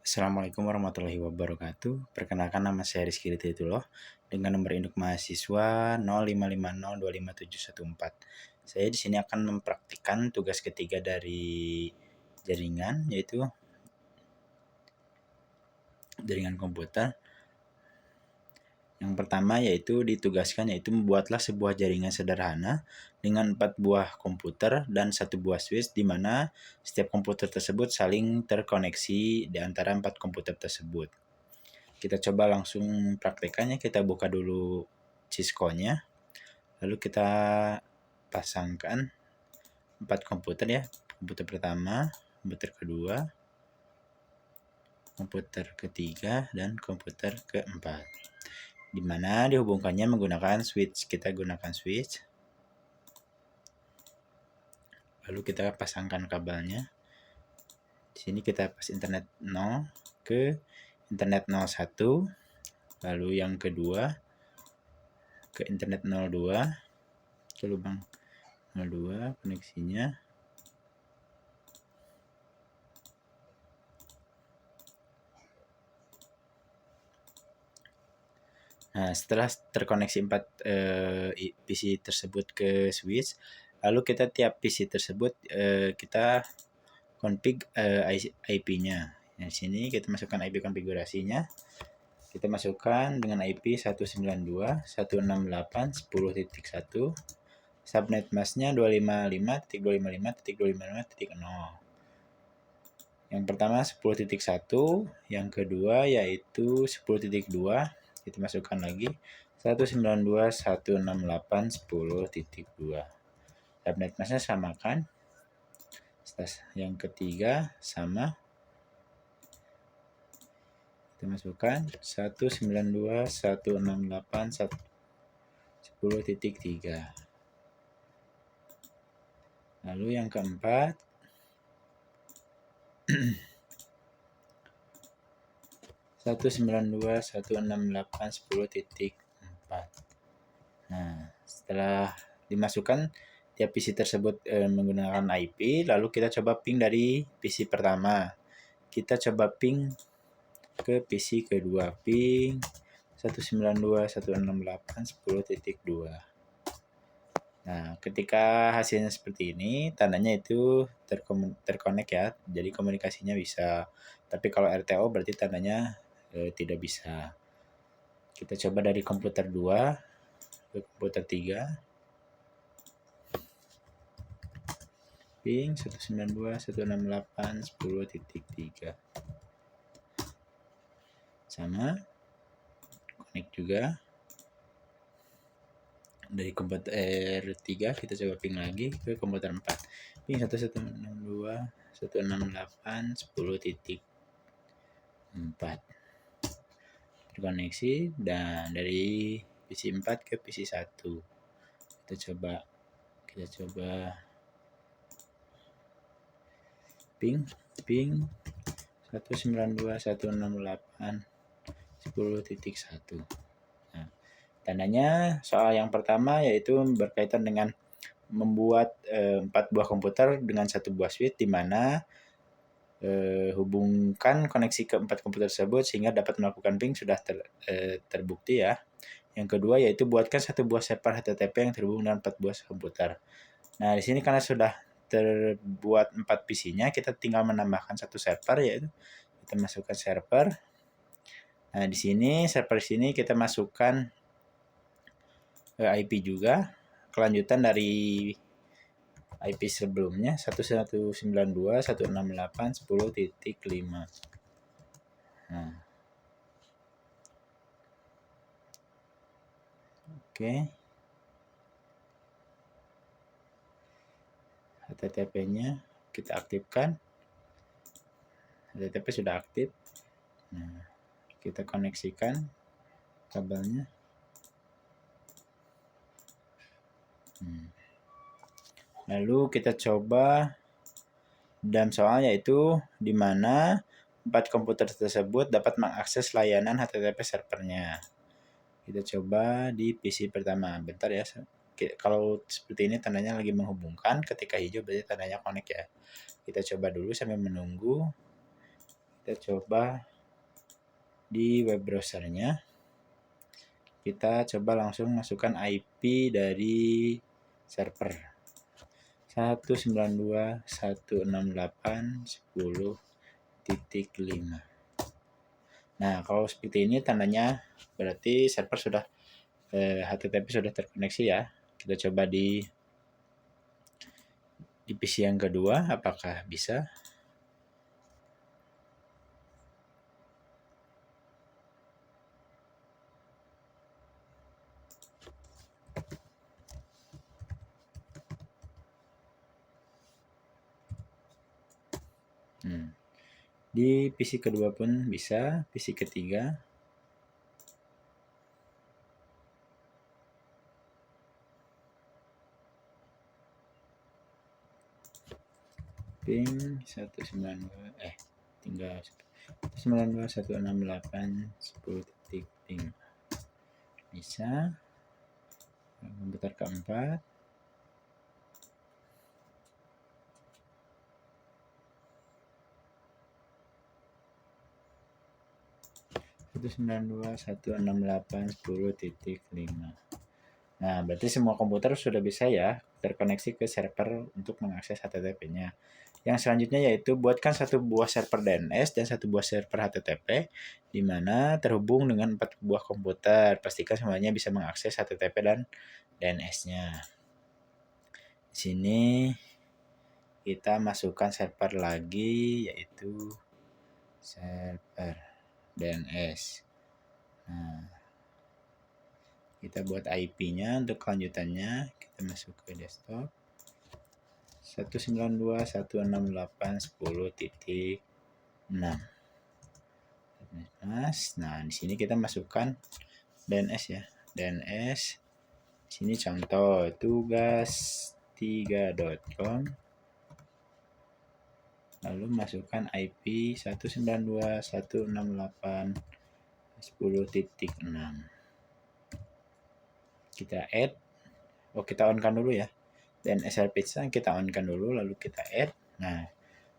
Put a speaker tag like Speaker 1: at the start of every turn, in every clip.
Speaker 1: Assalamualaikum warahmatullahi wabarakatuh. Perkenalkan nama saya Rizky Ridhiyatullah dengan nomor induk mahasiswa 0550257114. Saya di sini akan mempraktikkan tugas ketiga dari jaringan, yaitu jaringan komputer. Yang pertama yaitu membuatlah sebuah jaringan sederhana dengan 4 buah komputer dan 1 buah switch, di mana setiap komputer tersebut saling terkoneksi di antara 4 komputer tersebut. Kita coba langsung praktekannya. Kita buka dulu Cisco-nya, lalu kita pasangkan 4 komputer ya. Komputer pertama, komputer kedua, komputer ketiga, dan komputer keempat, di mana dihubungkannya menggunakan switch. Kita gunakan switch, lalu kita pasangkan kabelnya. Di sini kita pas internet 0 ke internet 01, lalu yang kedua ke internet 02, ke lubang 02 koneksinya. Nah, setelah terkoneksi 4 PC tersebut ke switch, lalu kita tiap PC tersebut kita config IP-nya. Nah, di sini kita masukkan IP konfigurasinya. Kita masukkan dengan IP 192.168.10.1. Subnet masknya 255.255.255.0. Yang pertama 10.1, yang kedua yaitu 10.2. Kita masukkan lagi 192.168.10.2. Subnet masknya samakan. Yang ketiga sama, kita masukkan 192.168.10.3. Lalu yang keempat 192.168.10.4. Nah, setelah dimasukkan tiap PC tersebut menggunakan IP, lalu kita coba ping dari PC pertama. Kita coba ping ke PC kedua, ping 192.168.10.2. Nah, ketika hasilnya seperti ini, tandanya itu terkonek ya, jadi komunikasinya bisa. Tapi kalau RTO berarti tandanya tidak bisa. Kita coba dari komputer 2 ke komputer 3. Ping 192.168.10.3. Sama, connect juga. Dari komputer 3 kita coba ping lagi ke komputer 4. Ping 192.168.10.4. Terkoneksi, dan dari PC 4 ke PC 1. Kita coba ping 192.168.10.1. Nah, tandanya soal yang pertama yaitu berkaitan dengan membuat 4 buah komputer dengan 1 buah switch, di mana hubungkan koneksi ke 4 komputer tersebut sehingga dapat melakukan ping sudah terbukti ya. Yang kedua yaitu buatkan 1 buah server HTTP yang terhubung dengan 4 buah komputer. Nah, di sini karena sudah terbuat 4 PC-nya, kita tinggal menambahkan 1 server, yaitu kita masukkan server. Nah, di sini server sini kita masukkan IP juga, kelanjutan dari IP sebelumnya 192.168.10.5. Nah, oke. HTTP-nya kita aktifkan. HTTP sudah aktif. Nah, kita koneksikan kabelnya. Lalu kita coba dalam soal yaitu di mana 4 komputer tersebut dapat mengakses layanan HTTP servernya. Kita coba di PC pertama. Bentar ya. Kalau seperti ini tandanya lagi menghubungkan, ketika hijau berarti tandanya connect ya. Kita coba dulu sambil menunggu. Kita Kita coba di web browsernya. Kita coba langsung masukkan IP dari server 192.168.10.5. Nah, kalau seperti ini tandanya berarti server sudah HTTP sudah terkoneksi ya. Kita coba di PC yang kedua, apakah bisa? Di PC kedua pun bisa, PC ketiga. Ping 192 tinggal 192.168.10.5 bisa. Komputer keempat. Nah, berarti semua komputer sudah bisa ya terkoneksi ke server untuk mengakses HTTP-nya. Yang selanjutnya yaitu buatkan satu buah server DNS dan satu buah server HTTP di mana terhubung dengan 4 buah komputer. Pastikan semuanya bisa mengakses HTTP dan DNS-nya. Di sini kita masukkan server lagi yaitu server DNS. Nah, kita buat IP-nya untuk kelanjutannya. Kita masuk ke desktop 192.168.10.6. Nah, di sini kita masukkan DNS ya. DNS. Di sini contoh tugas3.com. Lalu masukkan IP 192.168.10.6. Kita add. Kita on-kan dulu ya. DNS service kita on-kan dulu, lalu kita add. Nah,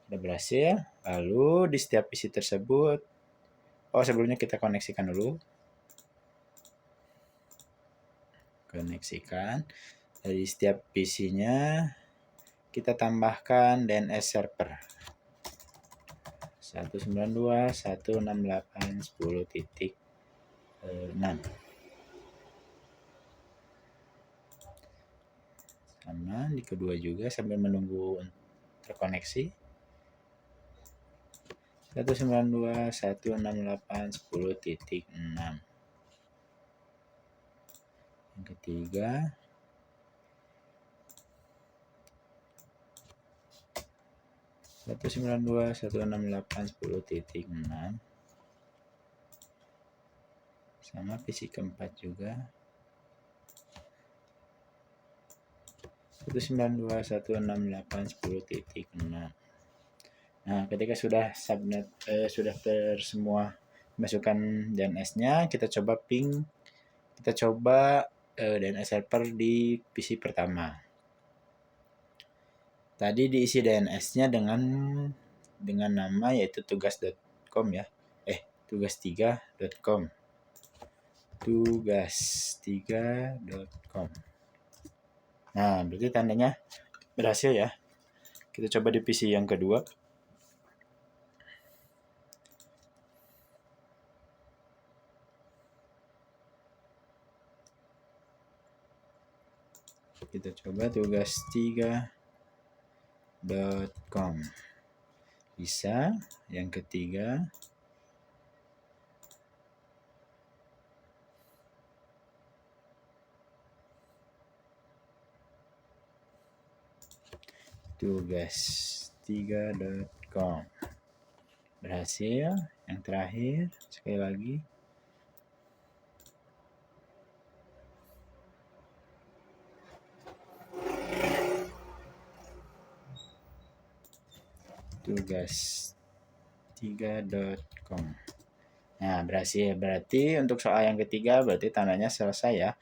Speaker 1: sudah berhasil. Lalu di setiap PC tersebut, sebelumnya kita koneksikan dulu. Koneksikan. Dari setiap PC-nya kita tambahkan DNS server 192.168.10.6. Sama di kedua juga sambil menunggu terkoneksi 192.168.10.6. Yang ketiga 192.168.10.6 sama PC keempat juga 192.168.10.6. Nah, ketika sudah subnet sudah semua masukkan DNS-nya, kita coba ping. Kita coba DNS server di PC pertama. Tadi diisi DNS-nya dengan nama yaitu tugas.com ya. tugas3.com. tugas3.com. Nah, berarti tandanya berhasil ya. Kita coba di PC yang kedua. Kita coba tugas3.com. Bisa. Yang ketiga tugas3.com. Berhasil. Yang terakhir sekali lagi tugas3.com. Nah, berhasil. Berarti untuk soal yang ketiga berarti tandanya selesai ya.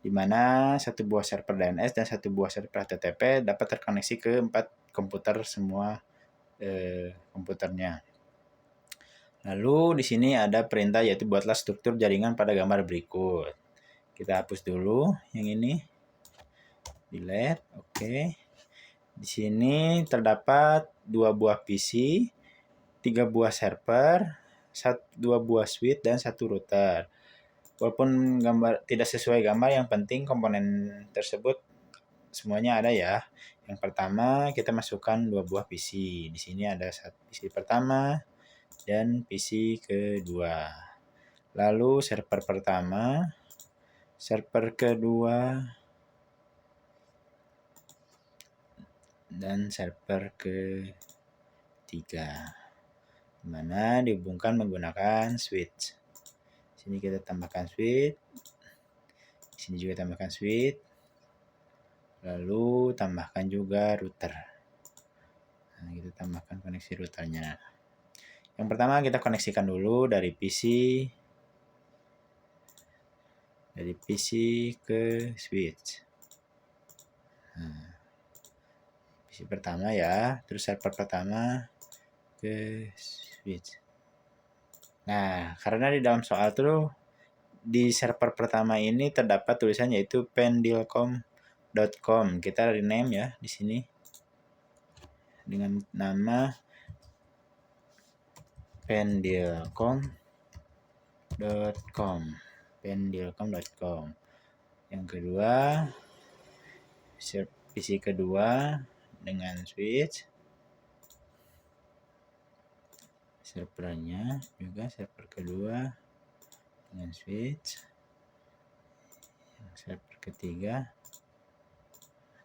Speaker 1: Di mana satu buah server DNS dan satu buah server HTTP dapat terkoneksi ke 4 komputer semua komputernya. Lalu di sini ada perintah yaitu buatlah struktur jaringan pada gambar berikut. Kita hapus dulu yang ini. Delete. Oke. Di sini terdapat 2 buah PC, 3 buah server, 2 buah switch dan 1 router. Walaupun gambar tidak sesuai gambar, yang penting komponen tersebut semuanya ada ya. Yang pertama kita masukkan 2 buah PC. Di sini ada PC pertama dan PC kedua. Lalu server pertama, server kedua, dan server ketiga. Dimana dihubungkan menggunakan switch. Sini kita tambahkan switch. Di sini juga tambahkan switch. Lalu tambahkan juga router. Nah, kita tambahkan koneksi routernya. Yang pertama kita koneksikan dulu dari PC ke switch. Nah, PC pertama ya, terus server pertama ke switch. Nah, karena di dalam soal tuh di server pertama ini terdapat tulisan yaitu pendilcom.com. Kita rename ya di sini dengan nama pendilcom.com. Yang kedua, PC kedua dengan switch. Servernya juga server kedua dengan switch. Yang server ketiga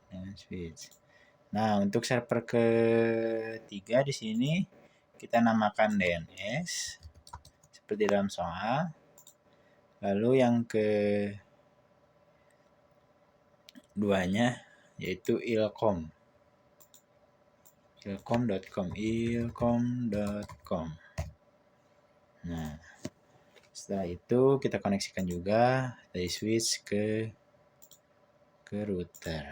Speaker 1: dengan switch. Nah, untuk server ketiga di sini kita namakan DNS seperti dalam soal. Lalu yang keduanya yaitu ilcom. ilcom.com. Nah, setelah itu kita koneksikan juga dari switch ke router.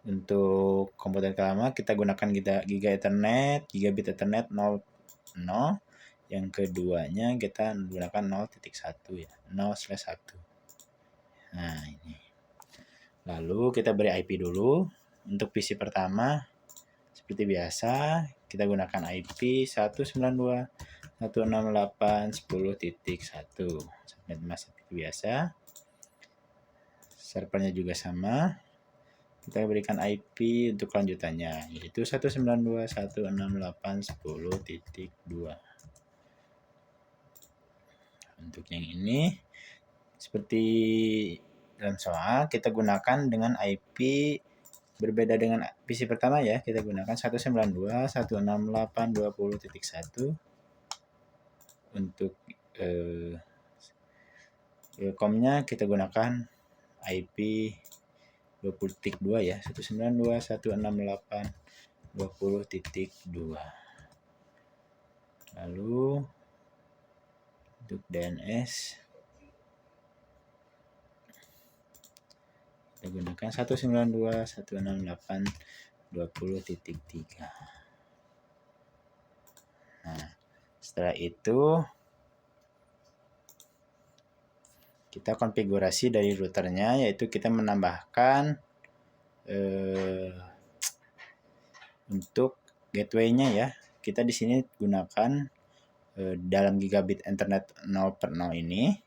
Speaker 1: Untuk komputer pertama kita gunakan gigabit Ethernet 0. Yang keduanya kita gunakan 0.1 ya, 0/1. Nah, ini. Lalu kita beri IP dulu. Untuk PC pertama seperti biasa kita gunakan IP 192.168.10.1 seperti biasa. Servernya juga sama. Kita berikan IP untuk lanjutannya yaitu 192.168.10.2. Untuk yang ini seperti dalam soal kita gunakan dengan IP berbeda dengan PC pertama ya. Kita gunakan 192.168.20.1. Untuk ilcomnya kita gunakan IP 20.2 ya, 192.168.20.2. Lalu untuk DNS kita gunakan 192.168.20.3. Nah, setelah itu kita konfigurasi dari routernya yaitu kita menambahkan untuk gateway-nya ya. Kita di sini gunakan dalam gigabit Ethernet 0/0 ini.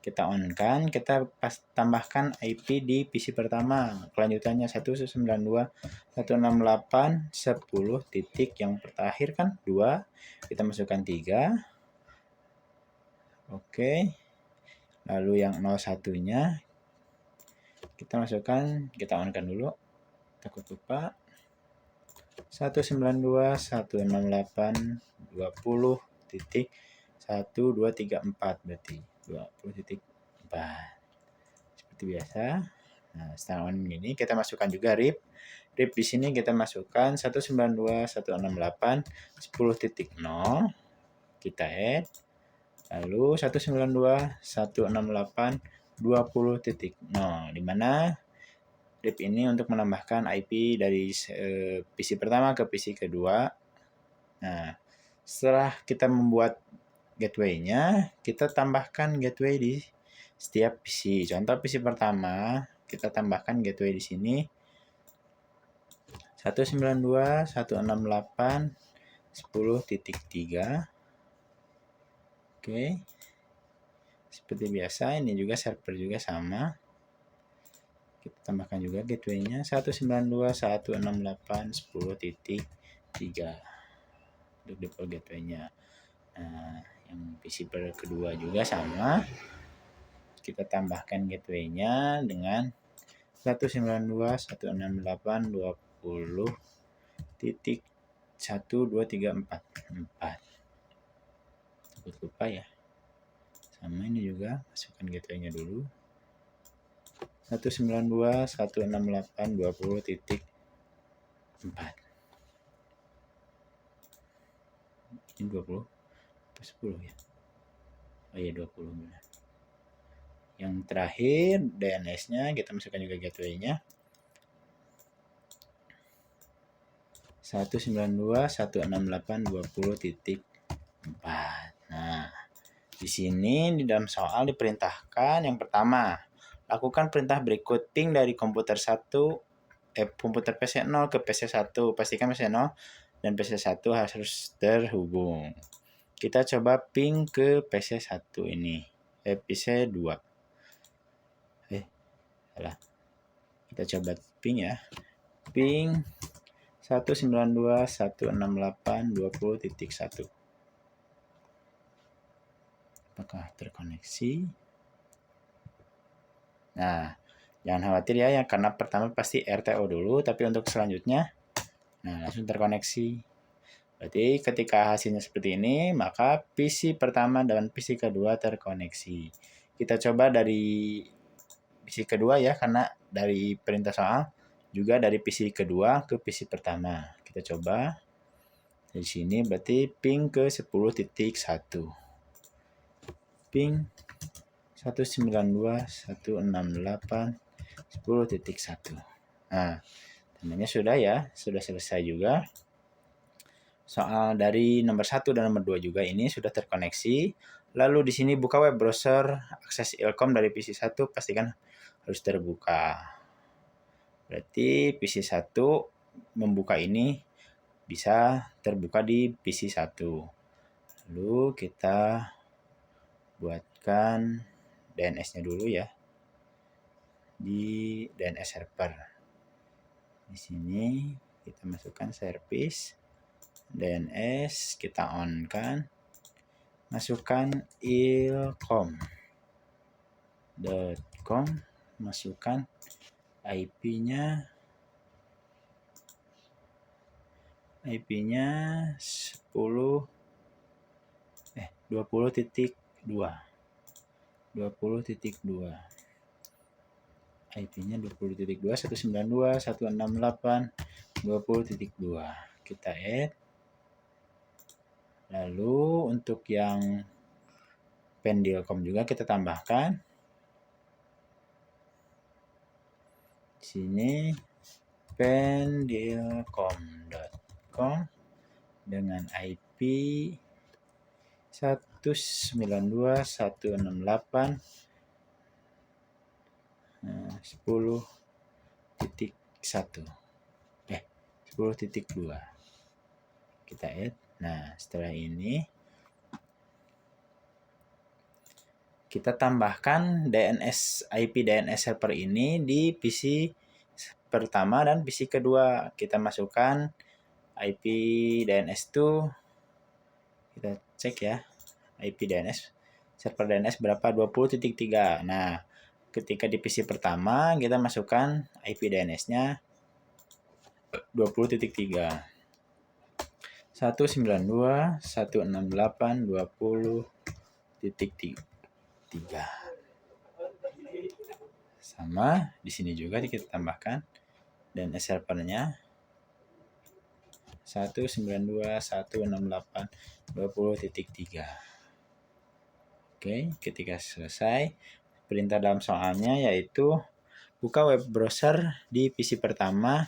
Speaker 1: Kita on-kan, kita tambahkan IP di PC pertama. Kelanjutannya 192.168.10 titik yang terakhir kan 2. Kita masukkan 3. Oke. Lalu yang 01-nya kita masukkan, kita on-kan dulu. Takut lupa. 192.168.20.1234 berarti 20.4 seperti biasa. Nah, setelah on ini kita masukkan juga RIP di sini kita masukkan 192.168.10.0 kita add, lalu 192.168.20.0 di mana RIP ini untuk menambahkan IP dari PC pertama ke PC kedua. Nah, Setelah kita membuat gateway-nya, kita tambahkan gateway di setiap PC. Contoh PC pertama, kita tambahkan gateway di sini 192.168.10.3. Oke. Seperti biasa, ini juga server juga sama. Kita tambahkan juga gateway-nya 192.168.10.3 untuk default gateway-nya. Nah, yang PC kedua juga sama. Kita tambahkan gateway-nya dengan 192.168.20.12344. Takut lupa ya. Sama ini juga, masukkan gateway-nya dulu. 192.168.20.4. Ini 20 apa 10 ya? Oh iya 20 benar. Yang terakhir DNS-nya kita masukkan juga gateway-nya 192.168.20.4. Nah, di sini di dalam soal diperintahkan yang pertama, lakukan perintah berikut ping dari komputer komputer PC 0 ke PC 1. Pastikan PC 0 dan PC 1 harus terhubung. Kita coba ping ke PC 1 ini. PC 2. Salah. Kita coba ping ya. Ping 192.168.20.1. Apakah terkoneksi? Nah, jangan khawatir ya, karena pertama pasti RTO dulu, tapi untuk selanjutnya, nah langsung terkoneksi. Berarti ketika hasilnya seperti ini, maka PC pertama dan PC kedua terkoneksi. Kita coba dari PC kedua ya, karena dari perintah soal juga dari PC kedua ke PC pertama. Kita coba dari sini berarti ping ke 10.1. Ping 192.168.10.1. Nah, temannya sudah ya, sudah selesai juga. Soal dari nomor 1 dan nomor 2 juga ini sudah terkoneksi. Lalu di sini buka web browser, akses Ilkom dari PC 1 pastikan harus terbuka. Berarti PC 1 membuka ini bisa terbuka di PC 1. Lalu kita buatkan DNS-nya dulu ya. Di DNS server. Di sini kita masukkan service DNS, kita on kan. Masukkan ilkom.com, masukkan IP-nya 20.2. 20.2. IP-nya 20.2, 192.168.20.2. Kita add. Lalu untuk yang Pendilkom juga kita tambahkan. Di sini pendilkom.com dengan IP 192.168.10.1. 10.2. Kita add. Nah, setelah ini kita tambahkan IP DNS server ini di PC pertama dan PC kedua. Kita masukkan IP DNS itu, kita cek ya, IP DNS server DNS berapa, 20.3. Nah, ketika di PC pertama kita masukkan IP DNS-nya 20.3. 192.168.20.3. Sama di sini juga kita tambahkan DNS servernya 192.168.20.3. Oke, ketika selesai, perintah dalam soalnya yaitu buka web browser di PC pertama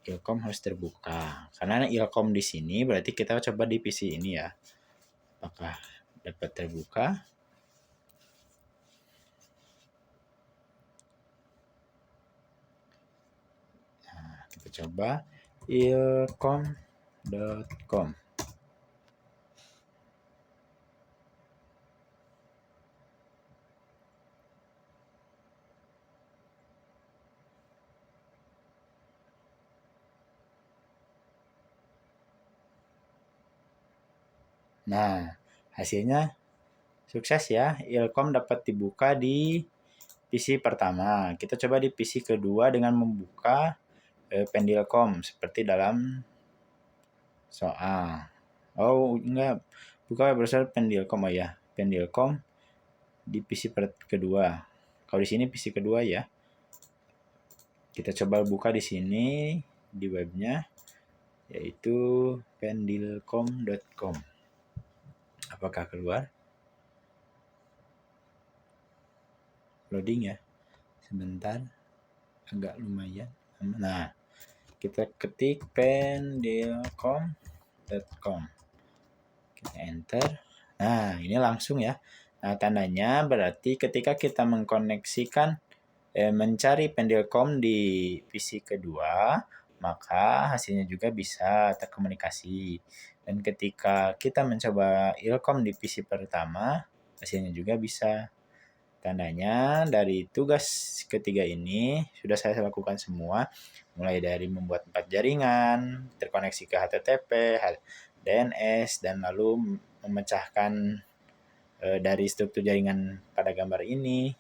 Speaker 1: Ilkom harus terbuka. Karena Ilkom di sini berarti kita coba di PC ini ya. Apakah dapat terbuka? Nah, kita coba ilkom.com. Nah, hasilnya sukses ya. Ilkom dapat dibuka di PC pertama. Kita coba di PC kedua dengan membuka Pendilkom seperti dalam soal. Oh, enggak. Buka web browser Pendilkom oh ya. Pendilkom di PC kedua. Kalau di sini PC kedua ya. Kita coba buka di sini di webnya yaitu pendilkom.com. Apakah keluar? Loading ya. Sebentar. Agak lumayan. Nah, kita ketik pendilkom.com. Kita enter. Nah, ini langsung ya. Nah, tandanya berarti ketika kita mengkoneksikan mencari Pendilkom di PC kedua, maka hasilnya juga bisa terkomunikasi. Dan ketika kita mencoba Ilkom di PC pertama, hasilnya juga bisa. Tandanya dari tugas ketiga ini sudah saya lakukan semua, mulai dari membuat 4 jaringan, terkoneksi ke HTTP, DNS, dan lalu memecahkan dari struktur jaringan pada gambar ini,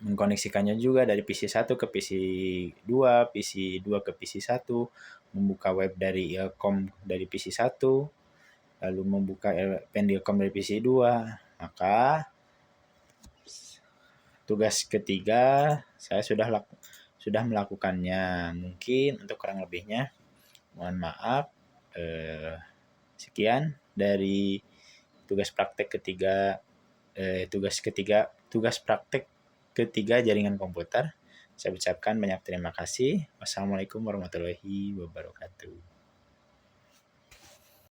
Speaker 1: mengkoneksikannya juga dari PC 1 ke PC 2, PC 2 ke PC 1, membuka web dari Ilkom dari PC 1, lalu membuka Pendilkom dari PC 2, maka tugas ketiga saya sudah melakukannya. Mungkin untuk kurang lebihnya mohon maaf. Sekian dari tugas praktek ketiga tugas praktek ketiga jaringan komputer. Saya ucapkan banyak terima kasih. Wassalamualaikum warahmatullahi wabarakatuh.